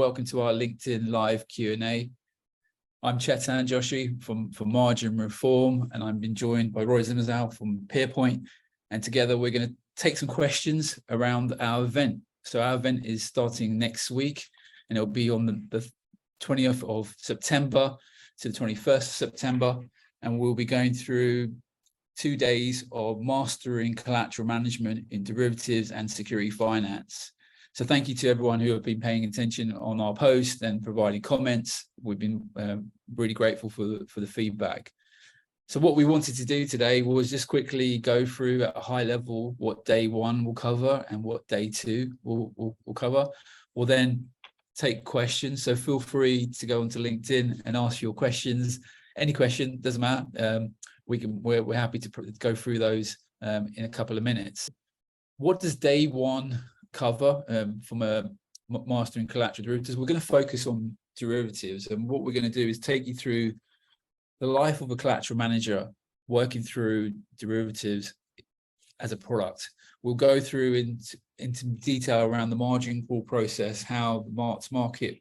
welcome to our LinkedIn live Q&A. I'm Chetan Joshi from Margin Reform, and I'm been joined by Roy Zimmerzau from Peerpoint, and together we're going to take some questions around our event. So our event is starting next week, and it'll be on the 20th of September to the 21st of September, and we'll be going through 2 days of mastering collateral management in derivatives and security finance. So thank you to everyone who have been paying attention on our post and providing comments. We've been really grateful for the feedback. So what we wanted to do today was just quickly go through at a high level what day one will cover and what day two will cover. We'll then take questions. So feel free to go onto LinkedIn and ask your questions. Any question, doesn't matter. We're happy to go through those in a couple of minutes. What does day one cover from a mastering collateral derivatives? We're going to focus on derivatives, and what we're going to do is take you through the life of a collateral manager working through derivatives as a product. We'll go through into detail around the margin call process, how the market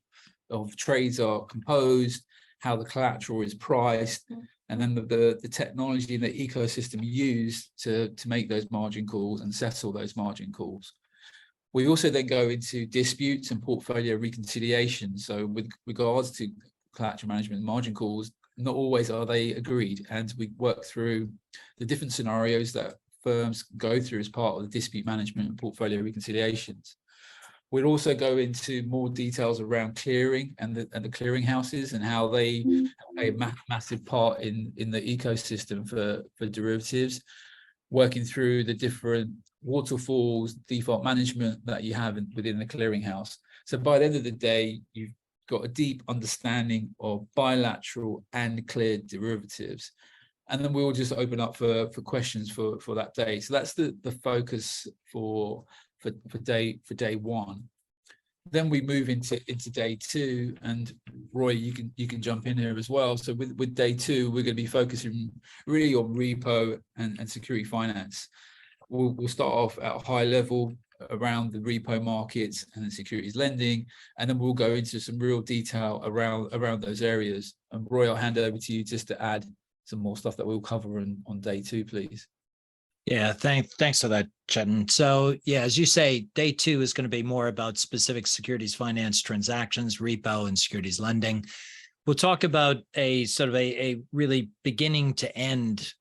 of trades are composed, how the collateral is priced, and then the technology and the ecosystem used to make those margin calls and settle those margin calls. We also then go into disputes and portfolio reconciliation. So with regards to collateral management and margin calls, not always are they agreed, and we work through the different scenarios that firms go through as part of the dispute management and portfolio reconciliations. We'll also go into more details around clearing and the clearing houses and how they play a massive part in the ecosystem for derivatives, working through the different waterfalls, default management that you have within the clearing house. So by the end of the day, you've got a deep understanding of bilateral and cleared derivatives. And then we'll just open up for questions for that day. So that's the focus for day one. Then we move into day two, and Roy, you can jump in here as well. So with day two, we're going to be focusing really on repo and security finance. We'll start off at a high level around the repo markets and the securities lending, and then we'll go into some real detail around those areas. And Roy, I'll hand it over to you just to add some more stuff that we'll cover on day two, please. Yeah, thanks for that, Chetan. So yeah, as you say, day two is going to be more about specific securities finance transactions, repo and securities lending. We'll talk about a sort of a really beginning to end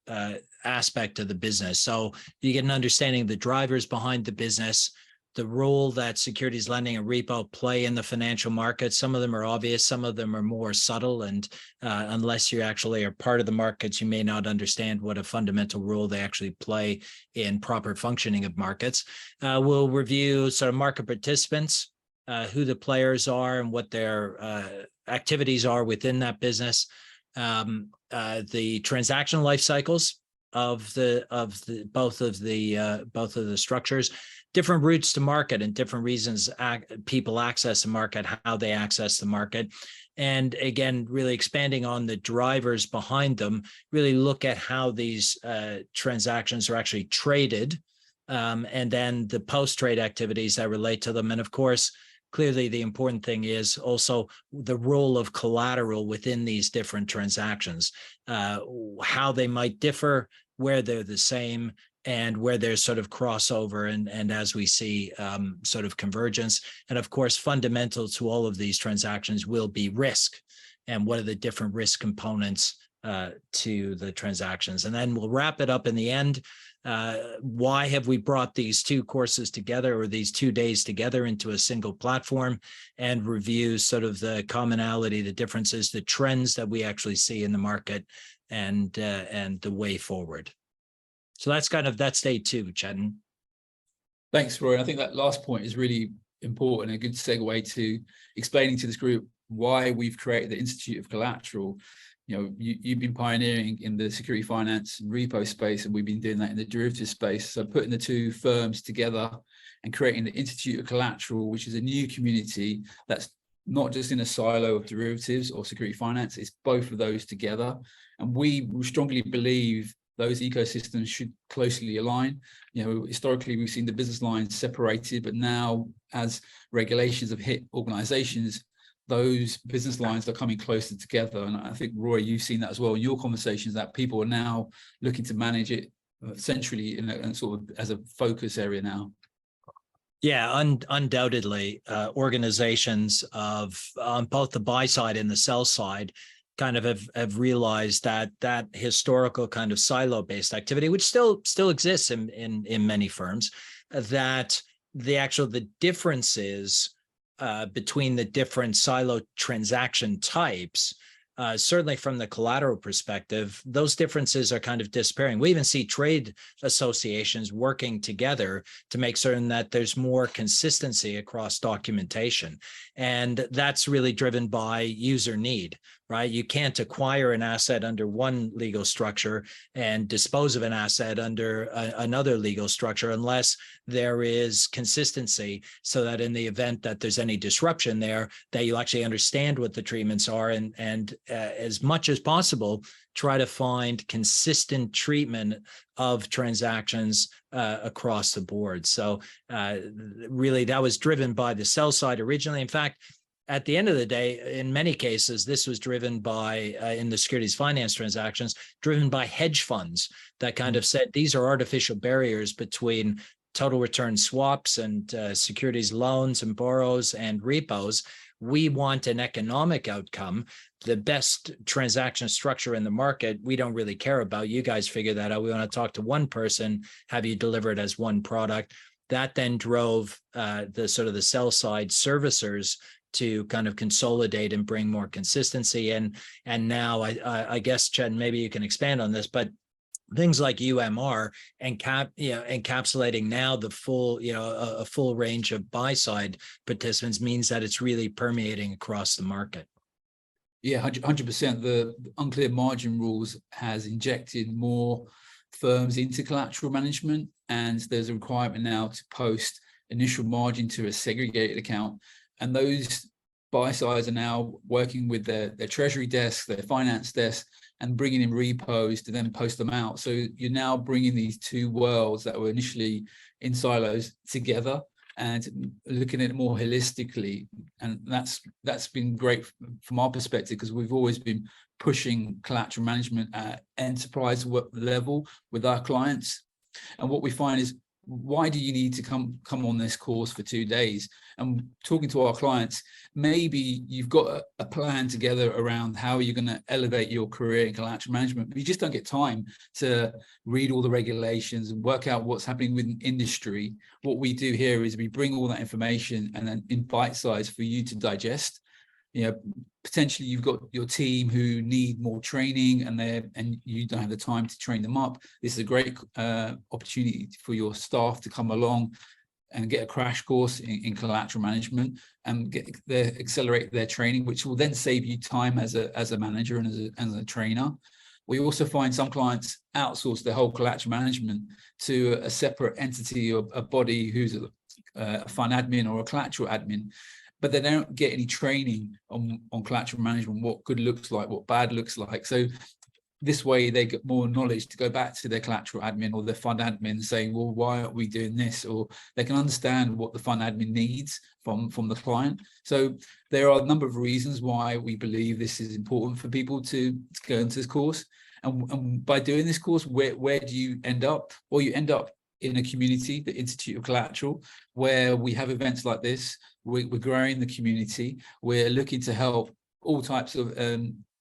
aspect of the business. So you get an understanding of the drivers behind the business, the role that securities lending and repo play in the financial market. Some of them are obvious, some of them are more subtle, and unless you actually are part of the markets, you may not understand what a fundamental role they actually play in proper functioning of markets. We'll review sort of market participants, who the players are and what their activities are within that business, the transaction life cycles of both of the structures, different routes to market and different reasons people access the market, how they access the market. And again, really expanding on the drivers behind them, really look at how these transactions are actually traded, and then the post-trade activities that relate to them. And of course, clearly the important thing is also the role of collateral within these different transactions, how they might differ, where they're the same, and where there's sort of crossover and as we see sort of convergence. And of course, fundamental to all of these transactions will be risk, and what are the different risk components to the transactions. And then we'll wrap it up in the end. Why have we brought these two courses together, or these 2 days together, into a single platform, and review sort of the commonality, the differences, the trends that we actually see in the market, and the way forward. So that's day two, Chetan. Thanks, Roy. I think that last point is really important, a good segue to explaining to this group why we've created the Institute of Collateral. You know, you've been pioneering in the security finance and repo space, and we've been doing that in the derivatives space. So putting the two firms together and creating the Institute of Collateral, which is a new community that's not just in a silo of derivatives or security finance, it's both of those together. And we strongly believe those ecosystems should closely align. You know, historically, we've seen the business lines separated, but now as regulations have hit organizations, those business lines are coming closer together. And I think, Roy, you've seen that as well in your conversations, that people are now looking to manage it centrally in sort of as a focus area now. Yeah, undoubtedly, organizations of on both the buy side and the sell side kind of have realized that historical kind of silo-based activity, which still exists in many firms, that the differences between the different silo transaction types, certainly from the collateral perspective, those differences are kind of disappearing. We even see trade associations working together to make certain that there's more consistency across documentation. And that's really driven by user need, right? You can't acquire an asset under one legal structure and dispose of an asset under another legal structure unless there is consistency, so that in the event that there's any disruption there, that you actually understand what the treatments are, and as much as possible, try to find consistent treatment of transactions across the board. So really, that was driven by the sell side originally. In fact, at the end of the day, in many cases, this was driven by, in the securities finance transactions, driven by hedge funds that kind of said these are artificial barriers between total return swaps and securities loans and borrows and repos. We want an economic outcome. The best transaction structure in the market, we don't really care about. You guys figure that out. We want to talk to one person, have you deliver it as one product. That then drove the sort of the sell side servicers to kind of consolidate and bring more consistency in. And now I guess, Chet, maybe you can expand on this, but things like UMR and encapsulating now the full, a full range of buy side participants means that it's really permeating across the market. Yeah, 100%. The unclear margin rules has injected more firms into collateral management, and there's a requirement now to post initial margin to a segregated account. And those buy sides are now working with their treasury desk, their finance desk, and bringing in repos to then post them out. So you're now bringing these two worlds that were initially in silos together and looking at it more holistically. And that's been great from our perspective, because we've always been pushing collateral management at enterprise level with our clients. And what we find is, why do you need to come on this course for 2 days? And talking to our clients, maybe you've got a plan together around how you're going to elevate your career in collateral management, but you just don't get time to read all the regulations and work out what's happening within industry. What we do here is we bring all that information and then in bite size for you to digest. Potentially you've got your team who need more training and you don't have the time to train them up. This is a great opportunity for your staff to come along and get a crash course in collateral management and accelerate their training, which will then save you time as a manager and as a trainer. We also find some clients outsource their whole collateral management to a separate entity or a body who's a fund admin or a collateral admin, but they don't get any training on collateral management, what good looks like, what bad looks like. So this way they get more knowledge to go back to their collateral admin or their fund admin saying, well, why are we doing this? Or they can understand what the fund admin needs from the client. So there are a number of reasons why we believe this is important for people to go into this course. And by doing this course, where do you end up? Well, you end up in a community, the Institute of Collateral, where we have events like this. We're growing the community. We're looking to help all types of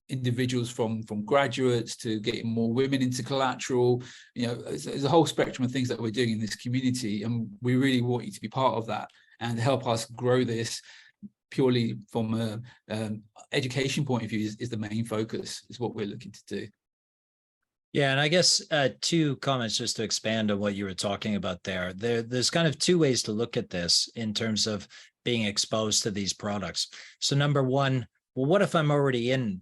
individuals, from graduates to getting more women into collateral. There's a whole spectrum of things that we're doing in this community, and we really want you to be part of that and help us grow this. Purely from an education point of view is the main focus, is what we're looking to do. Yeah, and I guess 2 comments just to expand on what you were talking about there. There's kind of 2 ways to look at this in terms of being exposed to these products. So number one, well, what if I'm already in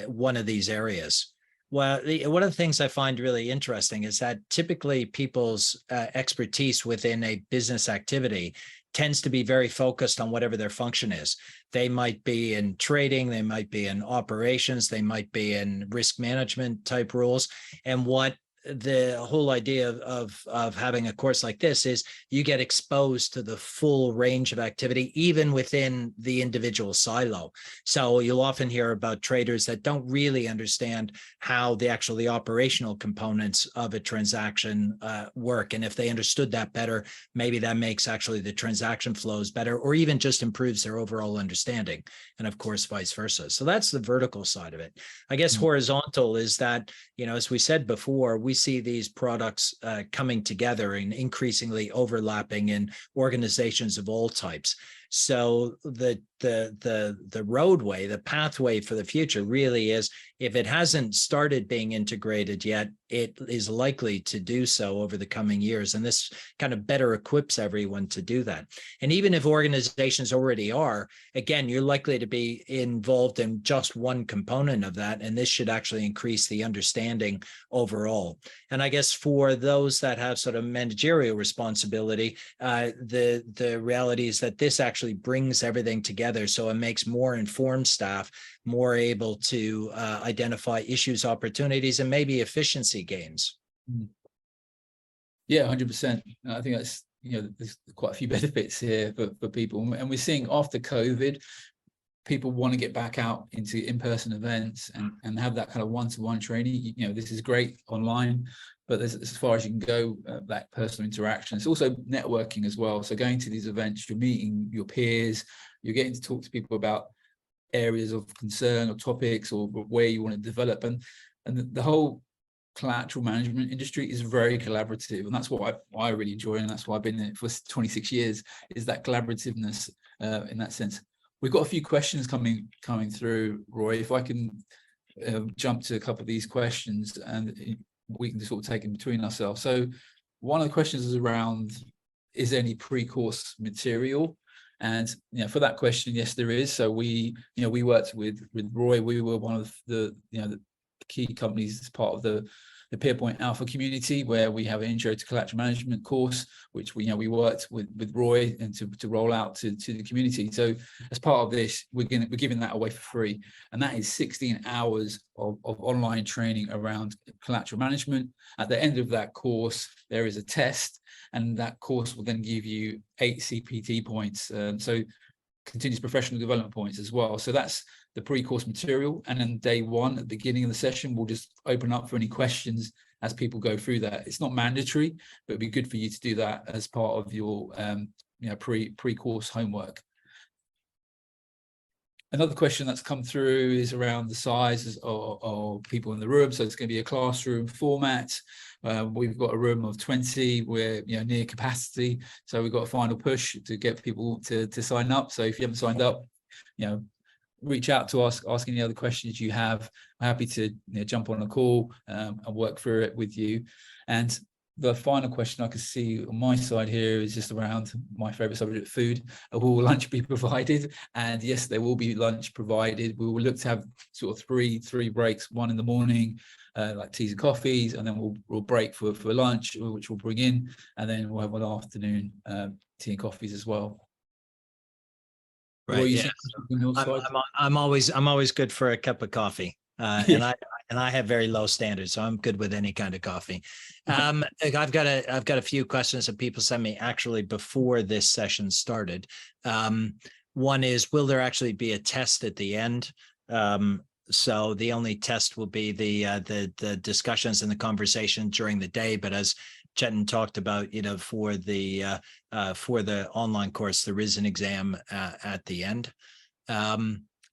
one of these areas? Well, one of the things I find really interesting is that typically people's expertise within a business activity tends to be very focused on whatever their function is. They might be in trading, they might be in operations, they might be in risk management type roles. And what the whole idea of having a course like this is you get exposed to the full range of activity, even within the individual silo. So you'll often hear about traders that don't really understand how the operational components of a transaction work. And if they understood that better, maybe that makes actually the transaction flows better, or even just improves their overall understanding. And of course, vice versa. So that's the vertical side of it. I guess horizontal is that, as we said before, we see these products coming together and increasingly overlapping in organizations of all types. So the roadway, the pathway for the future really is, if it hasn't started being integrated yet, it is likely to do so over the coming years. And this kind of better equips everyone to do that. And even if organizations already are, again, you're likely to be involved in just one component of that. And this should actually increase the understanding overall. And I guess for those that have sort of managerial responsibility, the reality is that this actually brings everything together. So it makes more informed staff more able to identify issues, opportunities, and maybe efficiency gains. Yeah, 100%. I think that's, there's quite a few benefits here for people. And we're seeing after COVID, people want to get back out into in-person events and have that kind of one-to-one training. This is great online, but as far as you can go, that personal interaction. It's also networking as well. So going to these events, you're meeting your peers, you're getting to talk to people about areas of concern or topics or where you want to develop. And the whole collateral management industry is very collaborative, and that's what I really enjoy, and that's why I've been in it for 26 years, is that collaborativeness in that sense. We've got a few questions coming through, Roy. If I can jump to a couple of these questions and we can just sort of take them between ourselves. So one of the questions is around, is there any pre-course material? And for that question, yes, there is. So we worked with Roy. We were one of the key companies as part of the Peerpoint Alpha community, where we have an intro to collateral management course, which we worked with Roy and to roll out to the community. So as part of this, we're giving that away for free, and that is 16 hours of online training around collateral management. At the end of that course, there is a test, and that course will then give you 8 CPT points. So continuous professional development points as well. So that's the pre-course material. And then day one, at the beginning of the session, we'll just open up for any questions as people go through that. It's not mandatory, but it'd be good for you to do that as part of your pre-course homework. Another question that's come through is around the sizes of people in the room. So it's going to be a classroom format. We've got a room of 20. We're near capacity, so we've got a final push to get people to sign up. So if you haven't signed up, reach out to us, ask any other questions you have. I'm happy to jump on a call and work through it with you. And the final question I can see on my side here is just around my favorite subject, food. Will lunch be provided? And yes, there will be lunch provided. We will look to have sort of three breaks, one in the morning, like teas and coffees, and then we'll break for lunch, which we'll bring in, and then we'll have one afternoon tea and coffees as well. Right. Yeah. I'm always good for a cup of coffee. And I have very low standards, so I'm good with any kind of coffee. I've got a few questions that people sent me actually before this session started. One is, will there actually be a test at the end? So the only test will be the discussions and the conversation during the day. But as Chetan talked about, for the online course, there is an exam at the end.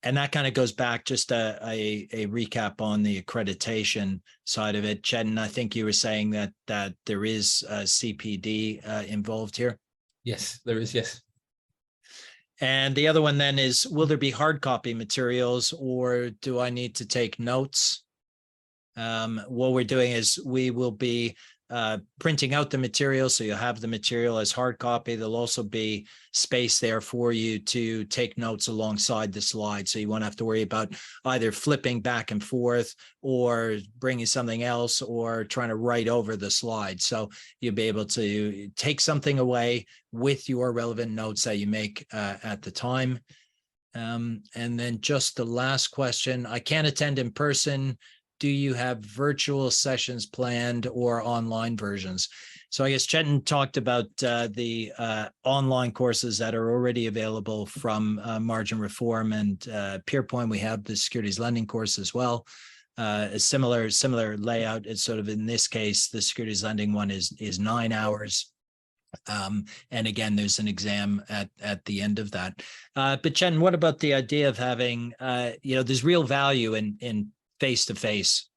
And that kind of goes back, just a recap on the accreditation side of it. Chetan, I think you were saying that there is CPD involved here. Yes, there is. Yes. And the other one then is, will there be hard copy materials, or do I need to take notes? What we're doing is we will be printing out the material, so you'll have the material as hard copy. There'll also be space there for you to take notes alongside the slide, so you won't have to worry about either flipping back and forth or bringing something else or trying to write over the slide. So you'll be able to take something away with your relevant notes that you make at the time. And then just the last question, I can't attend in person do you have virtual sessions planned or online versions? So I guess Chetan talked about the online courses that are already available from Margin Reform and Peerpoint. We have the securities lending course as well. A similar layout. It's sort of, in this case, the securities lending one is 9 hours. And again, there's an exam at the end of that. But Chen, what about the idea of having, there's real value in face-to-face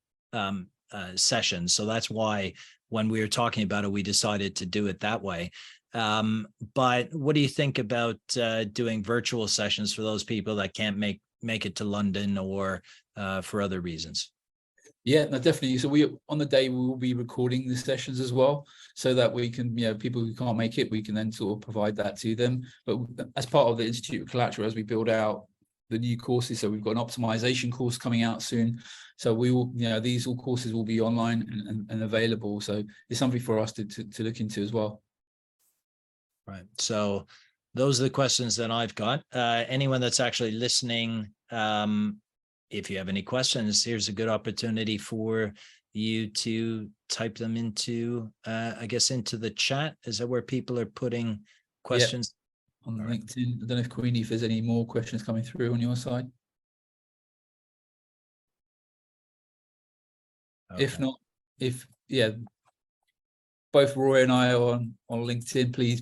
sessions. So that's why when we were talking about it, we decided to do it that way. But what do you think about doing virtual sessions for those people that can't make it to London or for other reasons? Yeah, no, definitely. So on the day, we will be recording the sessions as well, so that we can, people who can't make it, we can then sort of provide that to them. But as part of the Institute of Collateral, as we build out the new courses, so we've got an optimization course coming out soon. So we will, these all courses will be online and available. So it's something for us to look into as well. Right. So those are the questions that I've got. Anyone that's actually listening, if you have any questions, here's a good opportunity for you to type them into, into the chat. Is that where people are putting questions? Yeah, on LinkedIn. I don't know if Queenie, if there's any more questions coming through on your side. Okay. If not, both Roy and I are on LinkedIn, please,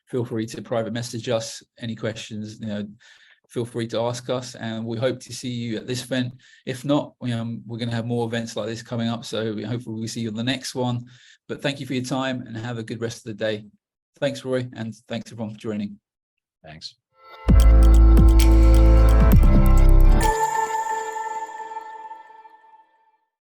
feel free to private message us any questions, feel free to ask us, and we hope to see you at this event. If not, we're going to have more events like this coming up, so hopefully we'll see you on the next one. But thank you for your time and have a good rest of the day. Thanks, Roy, and thanks everyone for joining. Thanks.